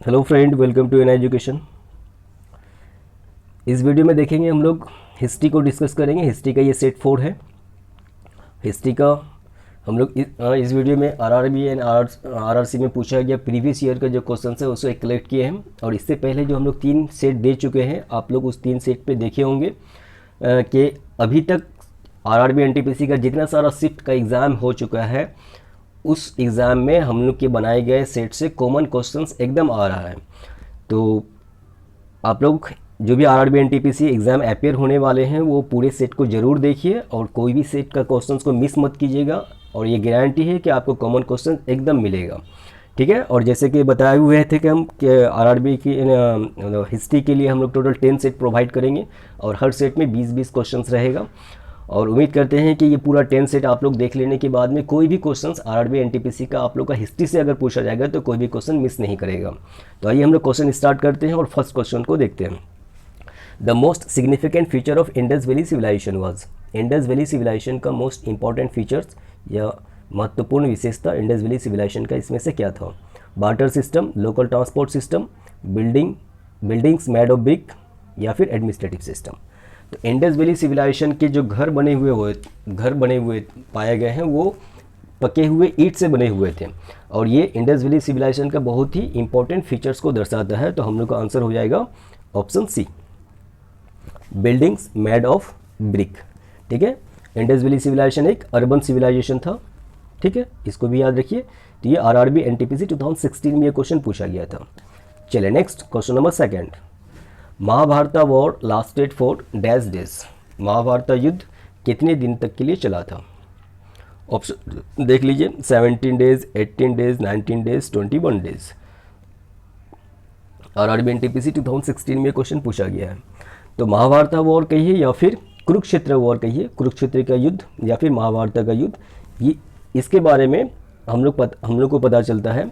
Hello friend, welcome to an education. इस video में देखेंगे हम लोग हिस्ट्री को डिस्कस करेंगे। हिस्ट्री का ये सेट 4 है। हिस्ट्री का हम लोग इस वीडियो में आरआरबी एंड आरआरसी में पूछा गया प्रीवियस ईयर का जो क्वेश्चन है उसको कलेक्ट किए हैं। और इससे पहले जो हम लोग 3 सेट दे चुके हैं, आप लोग उस 3 सेट पे देखे होंगे कि अभी तक आरआरबी एनटीपीसी का जितना सारा शिफ्ट का एग्ज़ाम हो चुका है, उस एग्ज़ाम में हम लोग के बनाए गए सेट से कॉमन क्वेश्चंस एकदम आ रहा है। तो आप लोग जो भी आरआरबी एनटीपीसी एग्ज़ाम अपेयर होने वाले हैं वो पूरे सेट को ज़रूर देखिए और कोई भी सेट का क्वेश्चंस को मिस मत कीजिएगा। और ये गारंटी है कि आपको कॉमन क्वेश्चन एकदम मिलेगा, ठीक है। और जैसे कि बताए हुए थे कि हम आरआरबी की हिस्ट्री के लिए हम लोग टोटल 10 सेट प्रोवाइड करेंगे और हर सेट में 20-20 क्वेश्चंस रहेगा। और उम्मीद करते हैं कि ये पूरा 10 सेट आप लोग देख लेने के बाद में कोई भी क्वेश्चंस आरआरबी एनटीपीसी का आप लोग का हिस्ट्री से अगर पूछा जाएगा तो कोई भी क्वेश्चन मिस नहीं करेगा। तो आइए हम लोग क्वेश्चन स्टार्ट करते हैं और फर्स्ट क्वेश्चन को देखते हैं। The most significant feature of Indus valley civilisation was. Indus valley civilisation का मोस्ट इंपॉर्टेंट फीचर्स या महत्वपूर्ण विशेषता इंडस वैली सिविलाइजेशन का इसमें से क्या था? Barter system, local transport system, buildings made of brick या फिर एडमिनिस्ट्रेटिव सिस्टम। तो इंडस वैली सिविलाइजेशन के जो घर बने हुए पाए गए हैं वो पके हुए ईंट से बने हुए थे और ये इंडस वैली सिविलाइजेशन का बहुत ही इंपॉर्टेंट फीचर्स को दर्शाता है। तो हम लोग का आंसर हो जाएगा option C, buildings made of brick, ठीक है। इंडस वैली सिविलाइजेशन एक अर्बन सिविलाइजेशन था, ठीक है, इसको भी याद रखिए। तो ये आरआरबी एनटीपीसी 2016 में ये क्वेश्चन पूछा गया था। चलिए next question number second. Mahabharata war lasted for dash days. Mahabharata युद्ध कितने दिन तक के लिए चला था? ऑप्शन देख लीजिए, 17 days, 18 days, 19 days, 21 days. RRB NTPC 2016 में क्वेश्चन पूछा गया है। तो महाभारत वॉर कहिए या फिर कुरुक्षेत्र वॉर कहिए, कुरुक्षेत्र का युद्ध या फिर महाभारत का युद्ध, ये इसके बारे में हम लोग को पता चलता है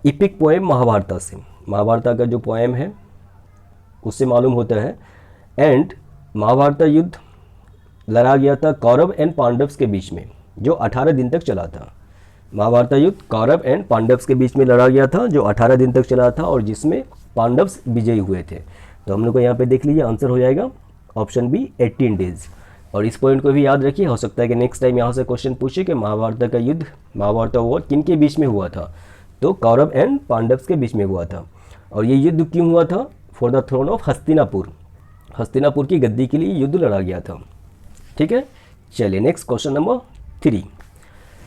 इपिक पोएम महाभारत से। महाभारत का जो पोएम है उससे मालूम होता है। एंड महाभारत युद्ध लड़ा गया था कौरव एंड पांडव्स के बीच में, जो 18 दिन तक चला था। महाभारत युद्ध कौरव एंड पांडव्स के बीच में लड़ा गया था जो 18 दिन तक चला था और जिसमें पांडव्स विजयी हुए थे। तो हम लोग को यहाँ पे देख लीजिए आंसर हो जाएगा ऑप्शन बी, 18 डेज। और इस पॉइंट को भी याद रखिए, हो सकता है कि नेक्स्ट टाइम यहाँ से क्वेश्चन पूछे कि महाभारत का युद्ध, महाभारत वॉर किन के बीच में हुआ था? तो कौरव एंड पांडव्स के बीच में हुआ था। और ये युद्ध क्यों हुआ था? For the throne of Hastinapur, Hastinapur की गद्दी के लिए युद्ध लड़ा गया था, ठीक है। चलिए next question number 3।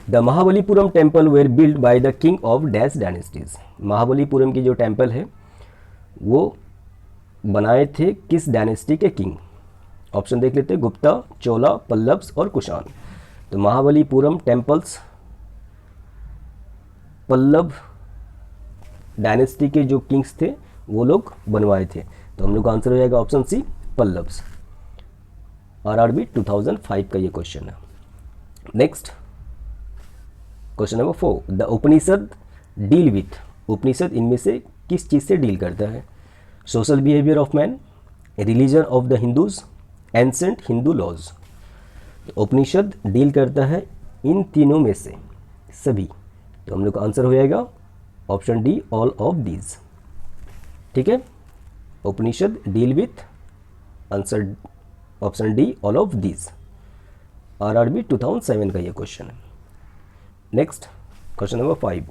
The Mahabalipuram temple were build by the king of dash dynasties. Mahabalipuram की जो टेम्पल है वो बनाए थे किस डायनेस्टी के किंग? ऑप्शन देख लेते हैं, गुप्ता, चोला, पल्लव्स और कुषाण। तो महाबलीपुरम टेम्पल्स पल्लव डायनेस्टी के जो किंग्स थे वो लोग बनवाए थे। तो हम लोग का आंसर हो जाएगा ऑप्शन सी, पल्लव्स। आरआरबी 2005 का ये क्वेश्चन है। Next question number 4। The Upanishad deal with. Upanishad इनमें से किस चीज़ से डील करता है? Social behaviour of man, religion of the Hindus, ancient Hindu laws. Upanishad deal करता है इन तीनों में से सभी। तो हम लोग का आंसर हो जाएगा option D, all of these, ठीक है। Upanishad deal with, answer option D, all of these. RRB 2007 का ये क्वेश्चन है। Next question number 5।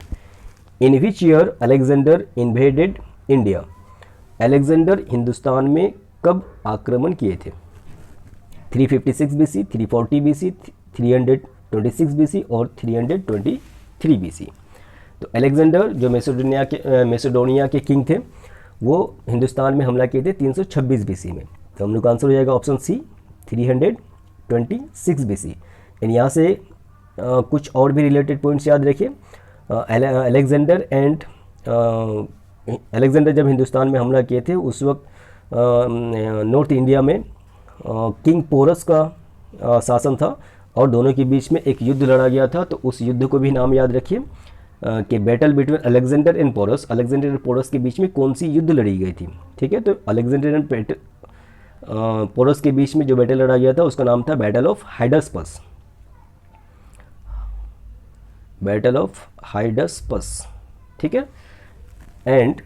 In which year Alexander invaded India. Alexander Hindustan में कब आक्रमण किए थे? 356 बीसी, 340 बीसी, 326 बीसी और 323 बीसी। तो अलेक्जेंडर जो मैसेडोनिया के किंग थे वो हिंदुस्तान में हमला किए थे 326 बीसी में। तो हम लोग का आंसर हो जाएगा ऑप्शन सी, 326 बीसी। एंड यहाँ से कुछ और भी रिलेटेड पॉइंट्स याद रखिए। अलेक्जेंडर जब हिंदुस्तान में हमला किए थे उस वक्त नॉर्थ इंडिया में किंग पोरस का शासन था और दोनों के बीच में एक युद्ध लड़ा गया था। तो उस युद्ध को भी नाम याद रखिए कि battle between Alexander and Porus. Alexander and Porus के बीच में कौन सी युद्ध लड़ी गई थी, ठीक है। तो अलेक्जेंडर एंड पोरस के बीच में जो बैटल लड़ा गया था उसका नाम था बैटल ऑफ हाइडस्पस, बैटल ऑफ हाइडस्पस, ठीक है। एंड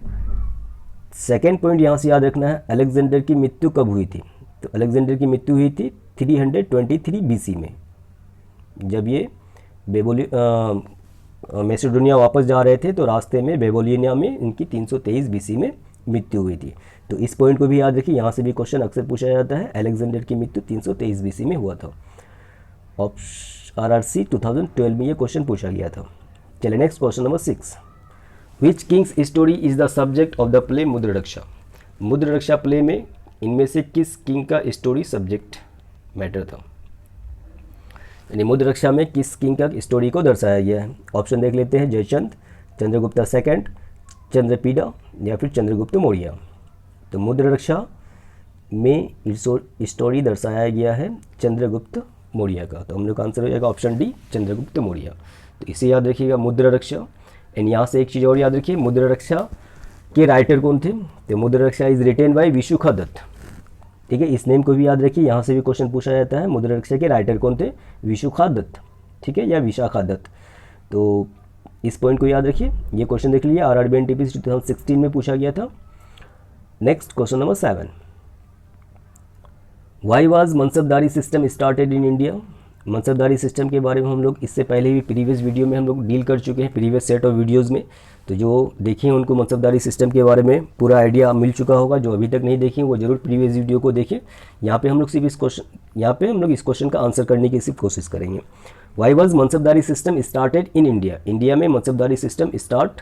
सेकेंड पॉइंट यहाँ से याद रखना है, अलेक्जेंडर की मृत्यु कब हुई थी? तो अलेक्जेंडर की मृत्यु हुई थी 323 BC में, जब ये मैसेडोनिया वापस जा रहे थे तो रास्ते में बेबोलियनिया में इनकी 323 BC में मृत्यु हुई थी। तो इस पॉइंट को भी याद रखिए, यहाँ से भी क्वेश्चन अक्सर पूछा जाता है। अलेक्जेंडर की मृत्यु 323 BC में हुआ था। RRC 2012 में ये क्वेश्चन पूछा गया था। चलिए next question number 6, which king's story is the subject of the play Mudraraksha? Mudraraksha play में इनमें से किस किंग का स्टोरी सब्जेक्ट मैटर था? यानी मुद्ररक्षा में किस किंग का स्टोरी को दर्शाया गया है? ऑप्शन देख लेते हैं, जयचंद, चंद्रगुप्ता सेकंड, चंद्रपीड़ा या फिर चंद्रगुप्त मौर्य। तो मुद्ररक्षा में स्टोरी दर्शाया गया है चंद्रगुप्त मौर्य का। तो हम लोग का आंसर हो जाएगा ऑप्शन डी, चंद्रगुप्त मौर्य। तो इसे याद रखिएगा, मुद्ररक्षा। एंड यहाँ से एक चीज़ और याद रखिए, मुद्ररक्षा के राइटर कौन थे? तो मुद्ररक्षा इज रिटेन बाय विशुखादत्त। ठीक है, इस नेम को भी याद रखिए, यहाँ से भी क्वेश्चन पूछा जाता है। मुद्ररक्षा के राइटर कौन थे? विशुखादत्त, ठीक है, या विशाखादत्त। तो इस पॉइंट को याद रखिए। ये क्वेश्चन देख लीजिए, RRB NTPC 2016 में पूछा गया था। Next question number 7, why was मनसबदारी system started in India? मनसबदारी system के बारे में हम लोग इससे पहले भी प्रीवियस वीडियो में हम लोग डील कर चुके हैं, प्रीवियस सेट ऑफ वीडियोस में। तो जो देखे हैं उनको मनसबदारी सिस्टम के बारे में पूरा आइडिया मिल चुका होगा। जो अभी तक नहीं देखें वो जरूर प्रीवियस वीडियो को देखें। यहाँ पे हम लोग सिर्फ इस क्वेश्चन का आंसर करने की सिर्फ कोशिश करेंगे। Why was मनसबदारी system started in India? India में मनसबदारी सिस्टम स्टार्ट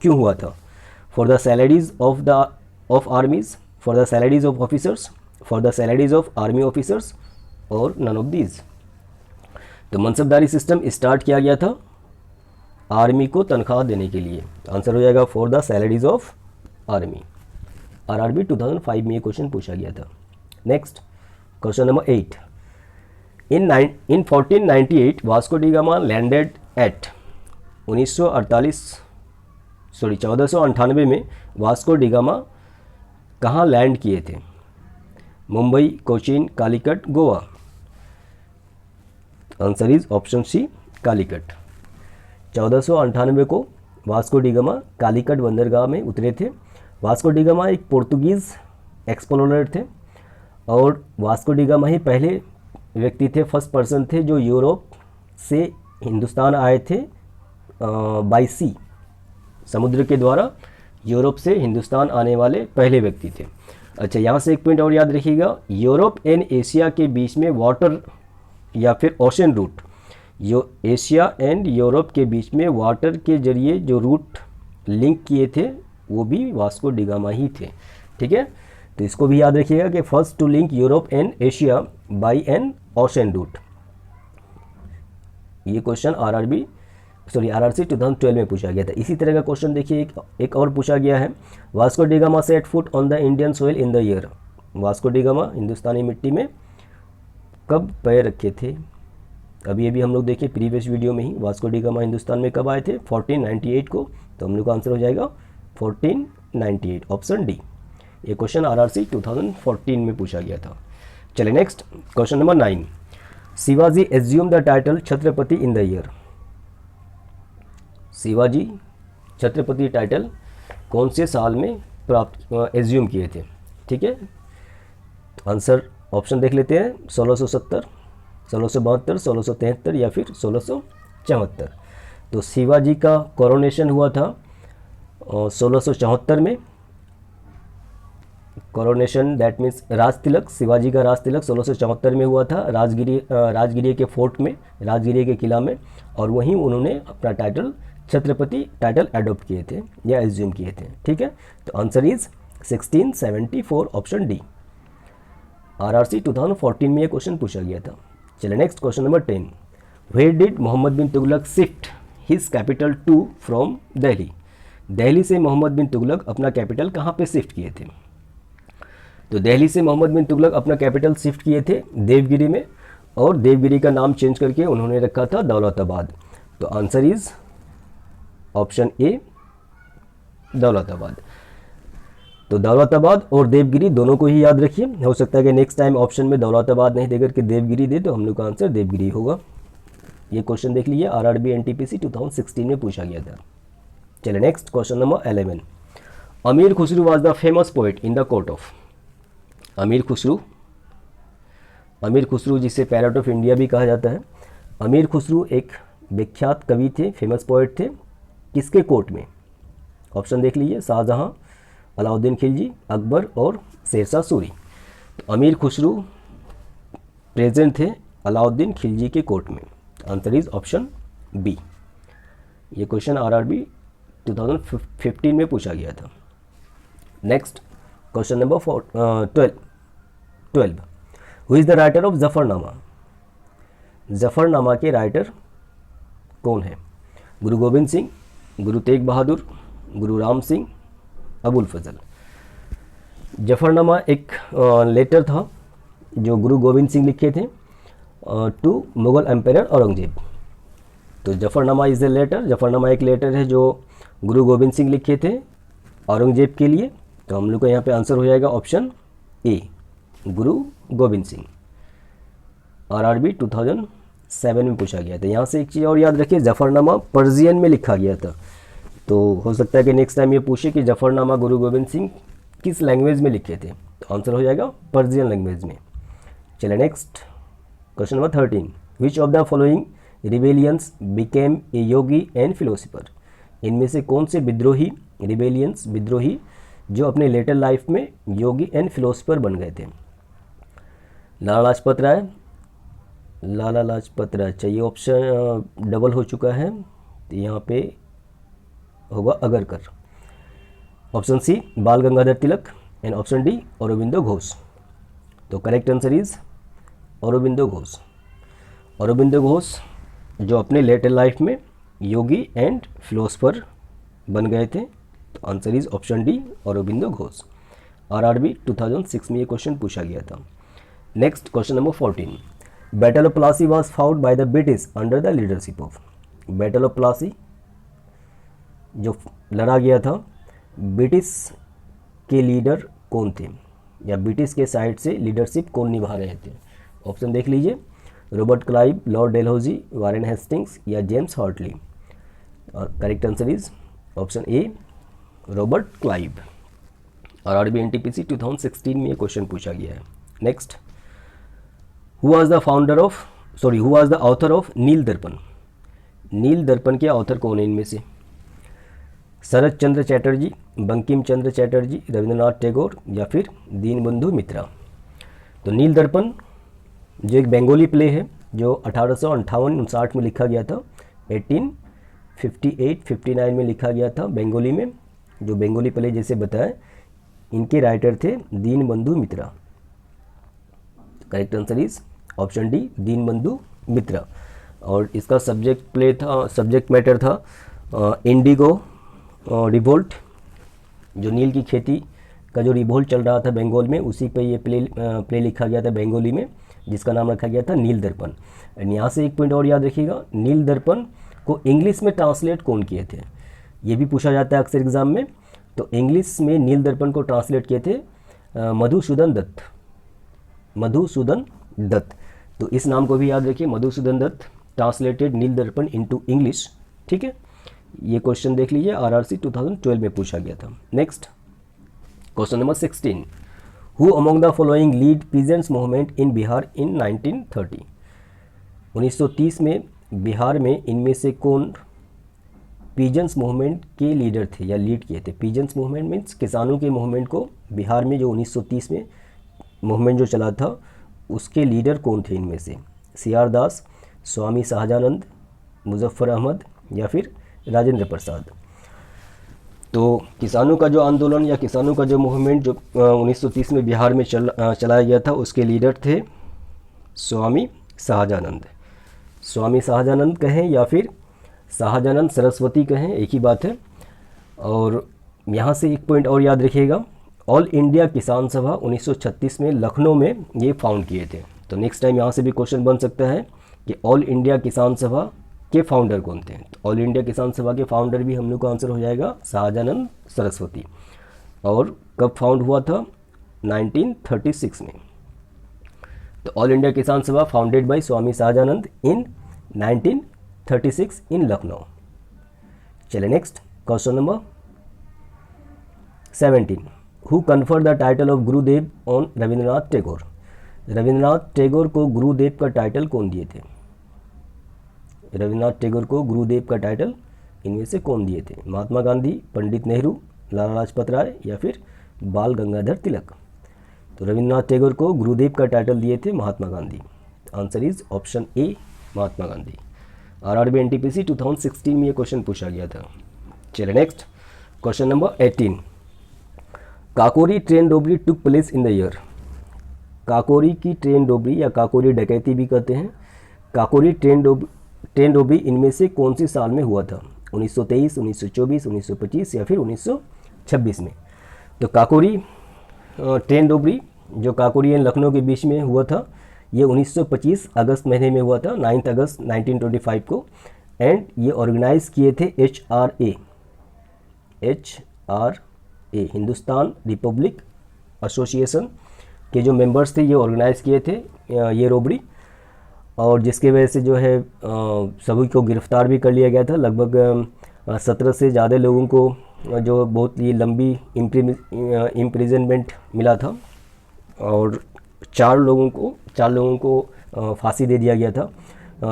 क्यों हुआ था? For the salaries of आर्मीज, for the salaries of officers, for the salaries of army officers और नन ऑफ दीज। तो मनसबदारी सिस्टम स्टार्ट किया गया था आर्मी को तनख्वाह देने के लिए। आंसर हो जाएगा for the salaries of army. RRB 2005 में ये क्वेश्चन पूछा गया था। Next question number 8, in 1498 Vasco da Gama landed at 1498 में वास्को डी गामा कहाँ लैंड किए थे? Mumbai, Cochin, Calicut, Goa. Answer is option C, Calicut. 1498 को वास्को डी गामा कालीकट बंदरगाह में उतरे थे। वास्को डी गामा एक पोर्तुगीज़ एक्सप्लोरर थे और वास्को डी गामा ही पहले व्यक्ति थे, फर्स्ट पर्सन थे जो यूरोप से हिंदुस्तान आए थे बाई सी, समुद्र के द्वारा यूरोप से हिंदुस्तान आने वाले पहले व्यक्ति थे। अच्छा, यहाँ से एक पॉइंट और याद रखिएगा, यूरोप एंड एशिया के बीच में वाटर या फिर ocean route, Asia and Europe के बीच में वाटर के जरिए जो रूट लिंक किए थे वो भी वास्को डी गामा ही थे। ठीक है, तो इसको भी याद रखिएगा कि first to link Europe and Asia by an ocean route. ये क्वेश्चन RRC 2012 में पूछा गया था। इसी तरह का क्वेश्चन देखिए एक और पूछा गया है, Vasco da Gama set foot on the Indian soil in the year. Vasco da Gama Hindustani मिट्टी में कब पैर रखे थे? अभी हम लोग देखें प्रीवियस वीडियो में ही, वास्को डी गामा हिंदुस्तान में कब आए थे? 1498 को। तो हम लोग का आंसर हो जाएगा 1498, ऑप्शन डी। ये क्वेश्चन RRC 2014 में पूछा गया था। चलिए next question number 9, Shivaji assume the title Chhatrapati in the year. Shivaji Chhatrapati title कौन से साल में प्राप्त एज्यूम किए थे? ठीक है, आंसर ऑप्शन देख लेते हैं, 1670, 1672, 1673 या फिर 1674। तो शिवाजी का कोरोनेशन हुआ था 1674 में। Coronation that means Raj Tilak, Shivaji का राज तिलक 1674 में हुआ था राजगिरी के फोर्ट में, राजगिरी के किला में, और वहीं उन्होंने अपना टाइटल छत्रपति टाइटल अडॉप्ट किए थे या एज्यूम किए थे। ठीक है, तो answer is 1674, option D. RRC 2014 में ये क्वेश्चन पूछा गया था। चलिए next question number 10, where did Muhammad bin Tughlaq shift his capital to from Delhi? Delhi से मोहम्मद बिन तुगलक अपना कैपिटल कहाँ पे शिफ्ट किए थे? तो दिल्ली से मोहम्मद बिन तुगलक अपना कैपिटल शिफ्ट किए थे देवगिरी में, और देवगिरी का नाम चेंज करके उन्होंने रखा था दौलताबाद। तो आंसर इज ऑप्शन ए, दौलताबाद। तो दौलताबाद और देवगिरी दोनों को ही याद रखिए। हो सकता है कि नेक्स्ट टाइम ऑप्शन में दौलताबाद नहीं देकर के देवगिरी दे, तो हम लोग का आंसर देवगिरी होगा। ये क्वेश्चन देख लीजिए, RRB NTPC 2016 में पूछा गया था। चलिए नेक्स्ट क्वेश्चन नंबर 11, अमीर Khusru was the famous poet in the court of. अमीर खुसरू जिसे पैरट ऑफ इंडिया भी कहा जाता है, अमीर खुसरू एक विख्यात कवि थे, फेमस पोइट थे, किसके कोर्ट में? ऑप्शन देख लीजिए, शाहजहां, अलाउद्दीन खिलजी, अकबर और शेरशाह सूरी। तो अमीर खुसरू प्रेजेंट थे अलाउद्दीन खिलजी के कोर्ट में। Answer is option B. ये क्वेश्चन आरआरबी 2015 में पूछा गया था। Next question number 12। Who is the writer of Zafarnama? Zafarnama के राइटर कौन है? गुरु गोविंद सिंह, गुरु तेग बहादुर, गुरु राम सिंह, अबुल फजल। जफरनामा एक लेटर था जो गुरु गोविंद सिंह लिखे थे टू मुगल एम्पायर औरंगजेब। तो Zafarnama is a letter, Zafarnama एक लेटर है जो गुरु गोविंद सिंह लिखे थे औरंगजेब के लिए। तो हम लोग का यहाँ पे आंसर हो जाएगा option A, Guru Govind Singh. RRB 2007 में पूछा गया था। यहाँ से एक चीज़ और याद रखिए, जफरनामा पर्जियन में लिखा गया था। तो हो सकता है कि नेक्स्ट टाइम ये पूछे कि जफरनामा गुरु गोविंद सिंह किस लैंग्वेज में लिखे थे, तो आंसर हो जाएगा पर्जियन लैंग्वेज में। चलिए next question number 13। Which of the following rebellions became a Yogi and philosopher? इनमें से कौन से विद्रोही जो अपने लेटर लाइफ में योगी एंड फिलोसफर बन गए थे? लाला लाजपत राय चाहिए, ऑप्शन डबल हो चुका है, तो यहाँ पे होगा Agarkar. Option C Bal Gangadhar Tilak and option D Aurobindo Ghosh. तो correct answer is Aurobindo Ghosh. Aurobindo Ghosh जो अपने लेटर लाइफ में योगी एंड फिलोसफर बन गए थे। तो answer is option D Aurobindo Ghosh. RRB 2006 में ये क्वेश्चन पूछा गया था। Next question number 14। Battle of Plassey was fought by the British under the leadership of. Battle of Plassey जो लड़ा गया था, ब्रिटिश के लीडर कौन थे, या ब्रिटिश के साइड से लीडरशिप कौन निभा रहे थे? ऑप्शन देख लीजिए, Robert Clive, Lord Dalhousie, Warren Hastings या James Hartley. Correct answer is option A, Robert Clive. RRB NTPC 2016 में ये क्वेश्चन पूछा गया है। Next, who was the author of Neel Darpan? Neel दर्पण के ऑथर कौन है इनमें से? शरद चंद्र चैटर्जी, बंकिम चंद्र चैटर्जी, रविंद्रनाथ टैगोर या फिर दीनबंधु मित्रा। तो नील दर्पण जो एक बंगाली प्ले है जो 1858-59 में लिखा गया था, 1858-59 में लिखा गया था बंगाली में। जो बंगाली प्ले जैसे बताया, इनके राइटर थे Dinabandhu Mitra. Correct answer is option D, Dinabandhu Mitra. और इसका सब्जेक्ट मैटर था इंडिगो रिवोल्ट, जो नील की खेती का जो रिवोल्ट चल रहा था बंगाल में, उसी पे ये प्ले लिखा गया था बंगाली में, जिसका नाम रखा गया था नील दर्पण। यहाँ से एक पॉइंट और याद रखिएगा, नील दर्पण को इंग्लिश में ट्रांसलेट कौन किए थे? ये भी पूछा जाता है अक्सर एग्जाम में। तो इंग्लिश में नील दर्पण को ट्रांसलेट किए थे मधुसूदन दत्त। तो इस नाम को भी याद रखिए, मधुसूदन दत्त ट्रांसलेटेड नील दर्पण इनटू इंग्लिश। ठीक है, ये क्वेश्चन देख लीजिए, आरआरसी 2012 में पूछा गया था। Next question number 16। Who among the following led peasants movement in Bihar in 1930? 1930 में बिहार में इनमें से कौन पीजेंट्स मूवमेंट के लीडर थे या लीड किए थे? पीजेंट्स मूवमेंट मीन्स किसानों के मूवमेंट को बिहार में जो 1930 में मूवमेंट जो चला था, उसके लीडर कौन थे इनमें से? सी.आर. दास, स्वामी शाहजानंद, मुजफ्फर अहमद या फिर राजेंद्र प्रसाद। तो किसानों का जो आंदोलन या किसानों का जो मूवमेंट जो 1930 में बिहार में चलाया गया था, उसके लीडर थे स्वामी शाहजानंद। स्वामी शाहजानंद कहें या फिर शाहजानंद सरस्वती कहें, एक ही बात है। और यहाँ से एक पॉइंट और याद रखिएगा, ऑल इंडिया किसान सभा 1936 में लखनऊ में ये फाउंड किए थे। तो नेक्स्ट टाइम यहाँ से भी क्वेश्चन बन सकता है कि ऑल इंडिया किसान सभा के फाउंडर कौन थे? तो ऑल इंडिया किसान सभा के फाउंडर भी हम लोग का आंसर हो जाएगा शाहजानंद सरस्वती। और कब फाउंड हुआ था? 1936 में। तो ऑल इंडिया किसान सभा फाउंडेड बाय स्वामी शाहजानंद इन 1936 इन लखनऊ। चलिए next question number 17. Who confer the title of Gurudev on Rabindranath Tagore? Rabindranath Tagore को गुरुदेव का टाइटल कौन दिए थे? रविंद्रनाथ टैगोर को गुरुदेव का टाइटल इनमें से कौन दिए थे? महात्मा गांधी, पंडित नेहरू, लाला लाजपत राय या फिर बाल गंगाधर तिलक? तो रविंद्रनाथ टैगोर को गुरुदेव का टाइटल दिए थे Mahatma Gandhi. Answer is option A, Mahatma Gandhi. RRB NTPC 2016 में ये क्वेश्चन पूछा गया था। चलिए next question number 18। Kakori train robbery took place in the year? Kakori की ट्रेन रोबरी या काकोरी डकैती भी कहते हैं। काकोरी ट्रेन रोबरी इनमें से कौन सी साल में हुआ था? 1923, 1924, 1925 या फिर 1926 में? तो काकोरी ट्रेन रोबरी जो काकोरी एंड लखनऊ के बीच में हुआ था, ये 1925 अगस्त महीने में हुआ था, 9 अगस्त 1925 को। एंड ये ऑर्गेनाइज किए थे HRA हिंदुस्तान रिपब्लिक एसोसिएशन के जो मेंबर्स थे, ये ऑर्गेनाइज किए थे ये रोबरी, और जिसके वजह से जो है सभी को गिरफ्तार भी कर लिया गया था। लगभग 17 से ज़्यादा लोगों को जो बहुत ही लंबी इम्प्रिजनमेंट मिला था, और चार लोगों को फांसी दे दिया गया था,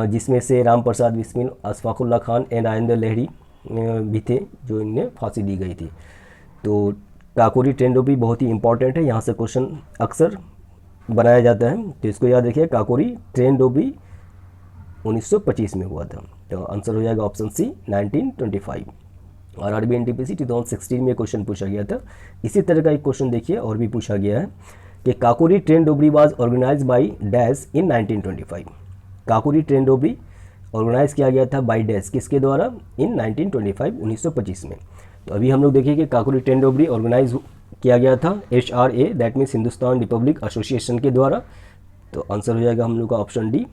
जिसमें से राम प्रसाद बिस्मिल, अशफाकुल्ला खान एंड राजेंद्र लहरी भी थे जो इन्हें फांसी दी गई थी। तो काकोरी ट्रेन रोबरी बहुत ही इंपॉर्टेंट है, यहाँ से क्वेश्चन अक्सर बनाया जाता है, तो इसको याद रखिए। काकोरी ट्रेन रोबरी 1925 में हुआ था, तो आंसर हो जाएगा ऑप्शन सी 1925। और आरआरबी एनटीपीसी 2016 में क्वेश्चन पूछा गया था। इसी तरह का एक क्वेश्चन देखिए और भी पूछा गया है कि Kakori train robbery was organise by dash in 1925। Kakori train robbery organise किया गया था बाई डैश, किसके द्वारा? इन 1925 1925 में। तो अभी हम लोग देखिए कि काकोरी ट्रेन रोबरी ऑर्गेनाइज किया गया था HRA that means Hindustan Republic Association के द्वारा। तो आंसर हो जाएगा हम लोग का option D,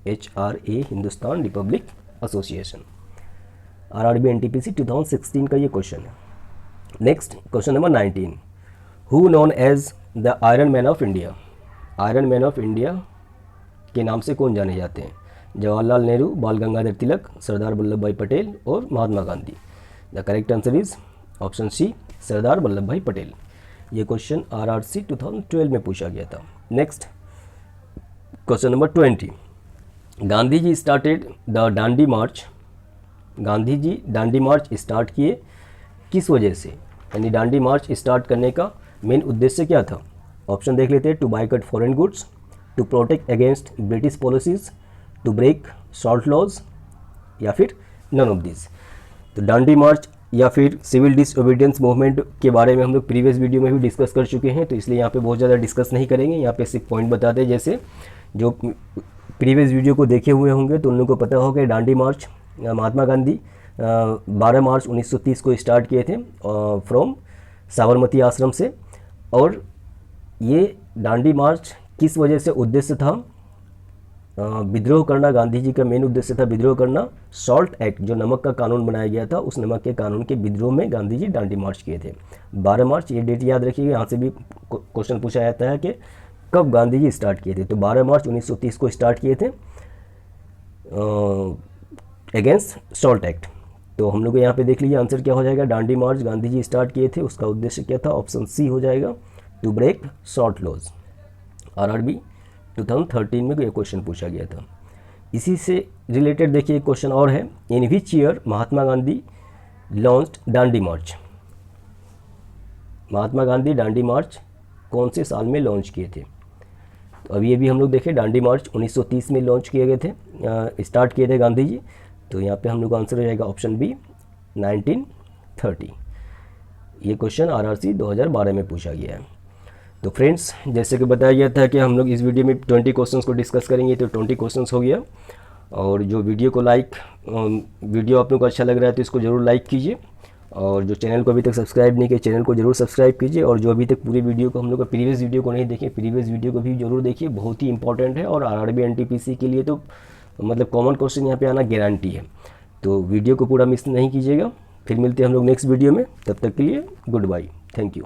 HRA Hindustan Republic Association. RRB NTPC 2016 का ये क्वेश्चन है। Next question number 19। Who known as the iron man of India? Iron man of India के नाम से कौन जाने जाते हैं? जवाहरलाल नेहरू, बाल गंगाधर तिलक, सरदार वल्लभ भाई पटेल और Mahatma Gandhi. The correct answer is option C, Sardar Vallabh Bhai Patel. ये क्वेश्चन RRC 2012 में पूछा गया था। Next question number 20। Gandhi ji started the Dandi march? Gandhi ji Dandi march start किए किस वजह से? यानी डांडी मार्च स्टार्ट करने का मेन उद्देश्य क्या था? ऑप्शन देख लेते हैं। To boycott foreign goods, to protect against British policies, to break salt laws या फिर नन ऑफ दिस। तो डांडी मार्च या फिर सिविल डिसओबीडियंस मूवमेंट के बारे में हम लोग प्रीवियस वीडियो में भी डिस्कस कर चुके हैं, तो इसलिए यहाँ पे बहुत ज़्यादा डिस्कस नहीं करेंगे। यहाँ पे सिर्फ पॉइंट बताते हैं, जैसे जो प्रीवियस वीडियो को देखे हुए होंगे तो उन लोगों को पता होगा कि डांडी मार्च महात्मा गांधी 12 मार्च 1930 को स्टार्ट किए थे फ्रॉम साबरमती आश्रम से। और ये डांडी मार्च किस वजह से उद्देश्य था? विद्रोह करना। गांधी जी का मेन उद्देश्य था विद्रोह करना। सॉल्ट एक्ट जो नमक का कानून बनाया गया था, उस नमक के कानून के विद्रोह में गांधी जी डांडी मार्च किए थे 12 मार्च। ये डेट याद रखिएगा, यहाँ से भी क्वेश्चन पूछा जाता है कि कब गांधी जी स्टार्ट किए थे। तो 12 मार्च 1930 को स्टार्ट किए थे अगेंस्ट सॉल्ट एक्ट। तो हम लोग यहाँ पे देख लीजिए आंसर क्या हो जाएगा। डांडी मार्च गांधी जी स्टार्ट किए थे, उसका उद्देश्य क्या था? ऑप्शन सी हो जाएगा, to break salt laws. RRB 2013 में ये क्वेश्चन पूछा गया था। इसी से रिलेटेड देखिए एक क्वेश्चन और है। In which year Mahatma Gandhi launched Dandi march? Mahatma Gandhi Dandi march कौन से साल में लॉन्च किए थे? तो अभी ये भी हम लोग देखें, डांडी मार्च 1930 में लॉन्च किए गए थे, स्टार्ट किए थे गांधी जी। तो यहाँ पे हम लोग आंसर हो जाएगा ऑप्शन बी 1930। ये क्वेश्चन RRC 2012 में पूछा गया है। तो फ्रेंड्स, जैसे कि बताया गया था कि हम लोग इस वीडियो में 20 क्वेश्चंस को डिस्कस करेंगे, तो 20 क्वेश्चंस हो गया। और जो वीडियो आप लोग को अच्छा लग रहा है तो इसको ज़रूर लाइक कीजिए, और जो चैनल को अभी तक सब्सक्राइब नहीं किया चैनल को ज़रूर सब्सक्राइब कीजिए। और जो अभी तक पूरी वीडियो को हम लोग का प्रीवियस वीडियो को नहीं देखे, प्रीवियस वीडियो को भी जरूर देखिए, बहुत ही इंपॉर्टेंट है। और RRB NTPC के लिए तो मतलब कॉमन क्वेश्चन यहाँ पे आना गारंटी है। तो वीडियो को पूरा मिस नहीं कीजिएगा। फिर मिलते हैं हम लोग नेक्स्ट वीडियो में, तब तक के लिए गुड बाय, थैंक यू।